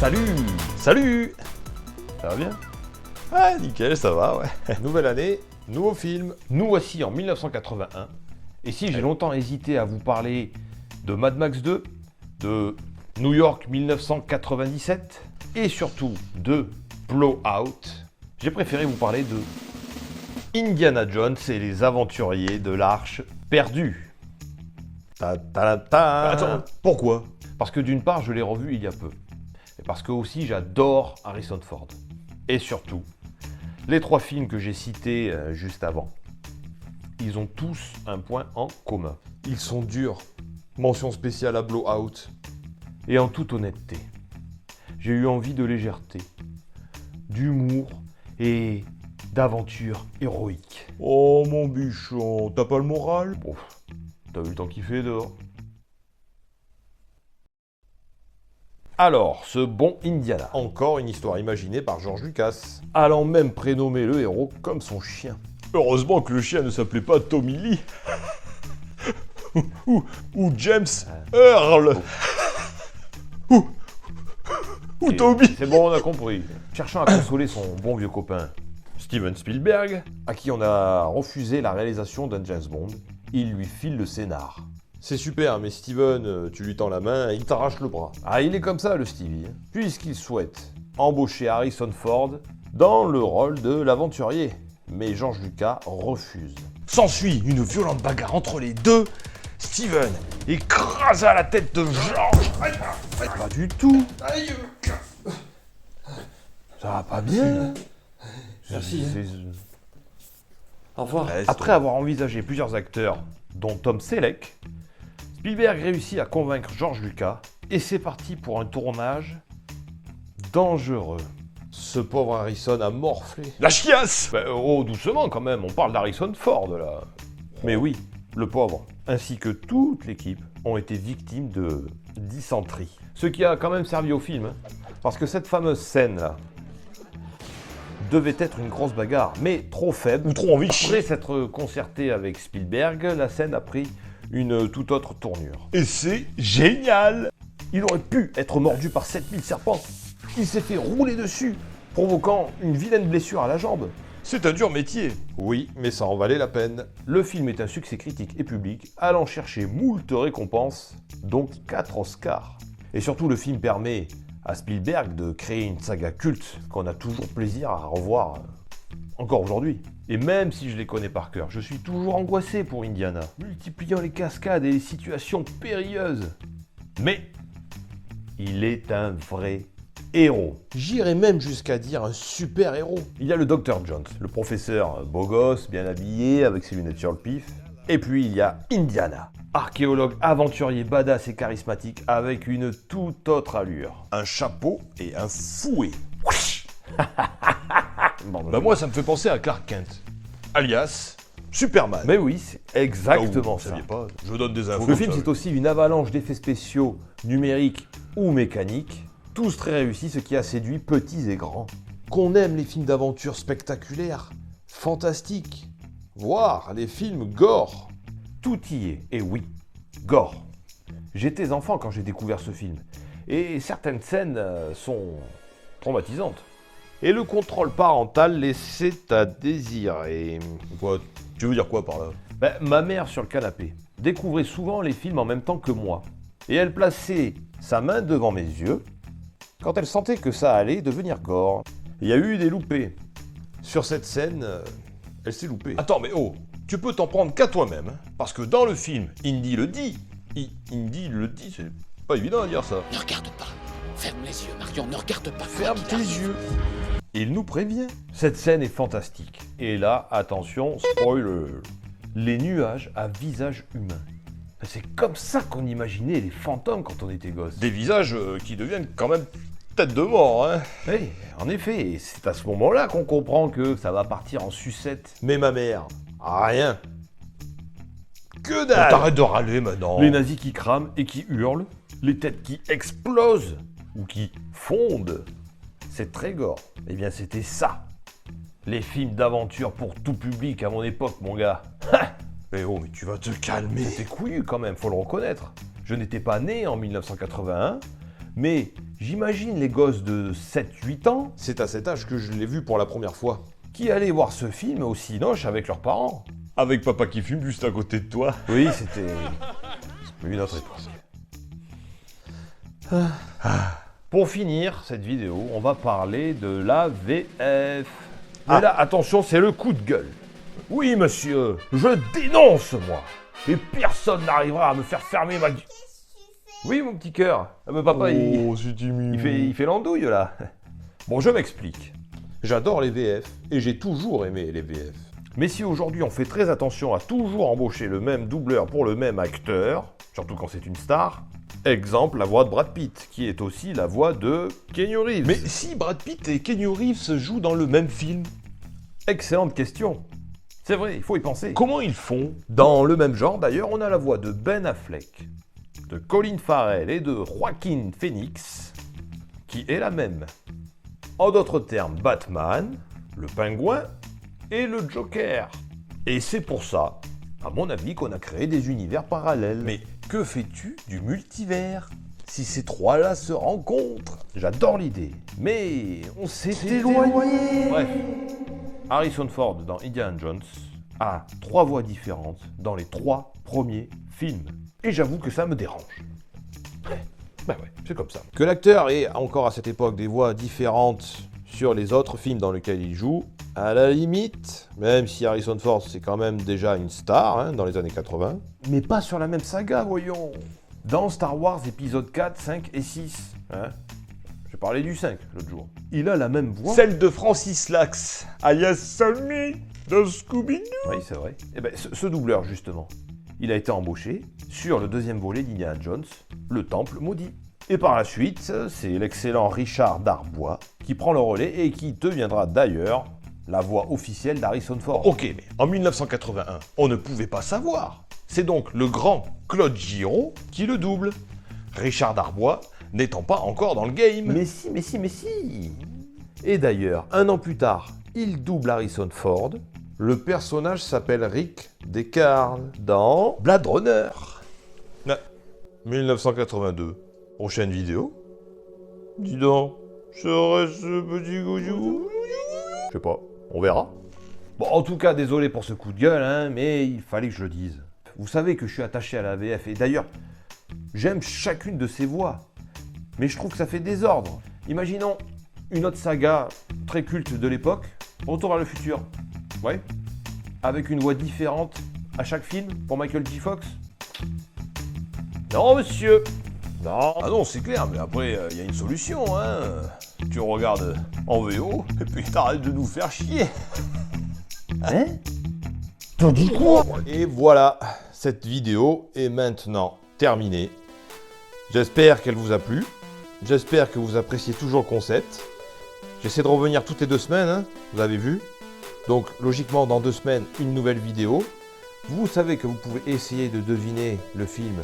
Salut! Salut! Ça va bien? Ah, nickel, ça va, ouais. Nouvelle année, nouveau film. Nous voici en 1981. Et si j'ai longtemps hésité à vous parler de Mad Max 2, de New York 1997 et surtout de Blowout, j'ai préféré vous parler de Indiana Jones et les aventuriers de l'Arche perdue. Ta ta ta. Attends, pourquoi? Parce que d'une part, je l'ai revu il y a peu. Et parce que aussi, j'adore Harrison Ford. Et surtout, les trois films que j'ai cités juste avant, ils ont tous un point en commun. Ils sont durs. Mention spéciale à Blowout. Et en toute honnêteté, j'ai eu envie de légèreté, d'humour et d'aventure héroïque. Oh mon bichon, t'as pas le moral? Bon, t'as vu le temps qu'il fait dehors. Alors, ce bon Indiana, Encore une histoire imaginée par George Lucas. allant même prénommer le héros comme son chien. Heureusement que le chien ne s'appelait pas Tommy Lee. ou James Earl. Ou Et Toby. C'est bon, on a compris. Cherchant à consoler son bon vieux copain Steven Spielberg, à qui on a refusé la réalisation d'un James Bond, il lui file le scénar. C'est super, mais Steven, tu lui tends la main et il t'arrache le bras. Ah, il est comme ça, le Stevie, hein, puisqu'il souhaite embaucher Harrison Ford dans le rôle de l'aventurier. Mais George Lucas refuse. S'ensuit une violente bagarre entre les deux. Steven écrasa la tête de George. Pas du tout. Ça va pas bien. Merci. C'est- Au revoir. Après avoir envisagé plusieurs acteurs, dont Tom Selleck, Spielberg réussit à convaincre George Lucas et c'est parti pour un tournage dangereux. Ce pauvre Harrison a morflé. La chiasse! Oh, doucement quand même, on parle d'Harrison Ford là. Mais oui, le pauvre, ainsi que toute l'équipe, ont été victimes de dysenterie. Ce qui a quand même servi au film, hein, parce que cette fameuse scène là devait être une grosse bagarre, mais trop faible. Ou trop envie de chier. Après s'être concerté avec Spielberg, la scène a pris une toute autre tournure. Et c'est génial. Il aurait pu être mordu par 7000 serpents. Il s'est fait rouler dessus, provoquant une vilaine blessure à la jambe. C'est un dur métier. Oui, mais ça en valait la peine. Le film est un succès critique et public, allant chercher moult récompenses, dont 4 Oscars. Et surtout, le film permet à Spielberg de créer une saga culte qu'on a toujours plaisir à revoir encore aujourd'hui. Et même si je les connais par cœur, je suis toujours angoissé pour Indiana, multipliant les cascades et les situations périlleuses. Mais il est un vrai héros. J'irais même jusqu'à dire un super héros. Il y a le Dr Jones, le professeur beau gosse, bien habillé, avec ses lunettes sur le pif. Et puis il y a Indiana, archéologue aventurier badass et charismatique avec une toute autre allure. Un chapeau et un fouet. Bon, Bah moi ça me fait penser à Clark Kent, alias Superman. Mais oui, c'est exactement Vous ça. saviez pas, je donne des infos. Le film, c'est aussi une avalanche d'effets spéciaux numériques ou mécaniques, tous très réussis, ce qui a séduit petits et grands. Qu'on aime les films d'aventure spectaculaires, fantastiques, voire les films gore. Tout y est, et oui, gore. J'étais enfant quand j'ai découvert ce film, et certaines scènes sont traumatisantes. Et le contrôle parental laissait à désirer. Quoi? Tu veux dire quoi par là? Ma mère sur le canapé découvrait souvent les films en même temps que moi, et elle plaçait sa main devant mes yeux quand elle sentait que ça allait devenir gore. Il y a eu des loupés. Sur cette scène, elle s'est loupée. Attends, mais oh, tu peux t'en prendre qu'à toi-même, hein, parce que dans le film, Indy le dit. Indy le dit, c'est pas évident à dire ça. Ne regarde pas. Ferme les yeux, Marion, ne regarde pas. Ferme tes yeux. Il nous prévient. Cette scène est fantastique. Et là, attention, spoiler. Les nuages à visage humain. C'est comme ça qu'on imaginait les fantômes quand on était gosse. Des visages qui deviennent quand même tête de mort, hein. Oui, en effet, et c'est à ce moment-là qu'on comprend que ça va partir en sucette. Mais ma mère, rien. Que dalle. T'arrêtes de râler maintenant. Les nazis qui crament et qui hurlent, les têtes qui explosent ou qui fondent. C'est très gore. Eh bien, c'était ça. Les films d'aventure pour tout public à mon époque, mon gars. Mais oh, mais tu vas te calmer. C'était couillu quand même, faut le reconnaître. Je n'étais pas né en 1981, mais J'imagine les gosses de 7-8 ans C'est à cet âge que je l'ai vu pour la première fois. qui allaient voir ce film au cinoche avec leurs parents. Avec papa qui fume juste à côté de toi. Oui, c'était une autre époque. Pour finir cette vidéo, on va parler de la VF. Mais là, attention, c'est le coup de gueule. Oui, monsieur, je dénonce, moi. Et personne n'arrivera à me faire fermer ma... Oui, mon petit cœur. Ah, mais papa, il fait l'andouille, là. Bon, je m'explique. J'adore les VF, et j'ai toujours aimé les VF. Mais si aujourd'hui on fait très attention à toujours embaucher le même doubleur pour le même acteur, surtout quand c'est une star, exemple la voix de Brad Pitt, qui est aussi la voix de Keanu Reeves. Mais si Brad Pitt et Keanu Reeves jouent dans le même film, Excellente question. C'est vrai, il faut y penser. comment ils font? Dans le même genre, d'ailleurs, on a la voix de Ben Affleck, de Colin Farrell et de Joaquin Phoenix, qui est la même. En d'autres termes, Batman, le Pingouin et le Joker. Et c'est pour ça, à mon avis, qu'on a créé des univers parallèles. Mais que fais-tu du multivers si ces trois-là se rencontrent? J'adore l'idée, mais on s'est éloigné. Bref, Harrison Ford dans Indiana Jones a 3 voix différentes dans les 3 premiers films. Et j'avoue que ça me dérange. Ben ouais, c'est comme ça. Que l'acteur ait encore à cette époque des voix différentes sur les autres films dans lesquels il joue, à la limite, même si Harrison Ford c'est quand même déjà une star dans les années 80. Mais pas sur la même saga, voyons. Dans Star Wars épisode 4, 5 et 6. J'ai parlé du 5 l'autre jour. Il a la même voix. Celle de Francis Lax, alias Sammy de Scooby-Doo. Oui, c'est vrai. Et ben, ce doubleur, justement, il a été embauché sur le 2e volet d'Indiana Jones, Le Temple Maudit. Et par la suite, c'est l'excellent Richard Darbois qui prend le relais et qui deviendra d'ailleurs la voix officielle d'Harrison Ford. Ok, mais en 1981, on ne pouvait pas savoir. C'est donc le grand Claude Giraud qui le double. Richard Darbois n'étant pas encore dans le game. Mais si. Et d'ailleurs, 1 an plus tard, il double Harrison Ford. Le personnage s'appelle Rick Deckard Dans Blade Runner. 1982. Prochaine vidéo. Dis donc, serait ce petit goujou? Je sais pas, on verra. Bon, en tout cas, désolé pour ce coup de gueule, mais il fallait que je le dise. Vous savez que je suis attaché à la VF, et d'ailleurs, j'aime chacune de ces voix. Mais je trouve que ça fait désordre. Imaginons une autre saga très culte de l'époque, Retour vers le futur. Ouais. Avec une voix différente à chaque film pour Michael J. Fox. Non, monsieur. Non. Ah non, c'est clair, mais après, il y a une solution, Tu regardes en VO, et puis t'arrêtes de nous faire chier. Hein? T'en dis quoi? Et voilà, cette vidéo est maintenant terminée. J'espère qu'elle vous a plu. J'espère que vous appréciez toujours le concept. J'essaie de revenir toutes les 2 semaines, vous avez vu. Donc logiquement, dans 2 semaines, une nouvelle vidéo. Vous savez que vous pouvez essayer de deviner le film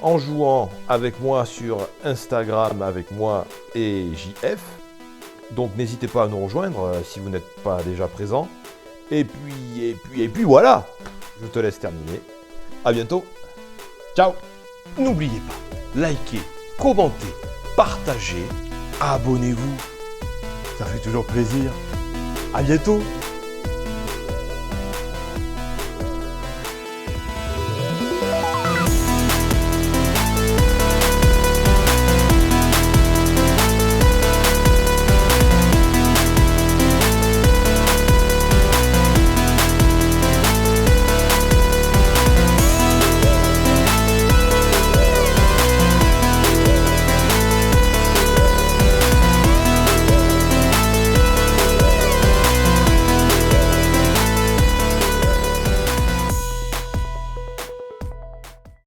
en jouant avec moi sur Instagram, avec moi et JF. Donc n'hésitez pas à nous rejoindre si vous n'êtes pas déjà présent. Et puis voilà, je te laisse terminer. À bientôt. Ciao. N'oubliez pas, likez, commentez, partagez, abonnez-vous. Ça fait toujours plaisir. À bientôt.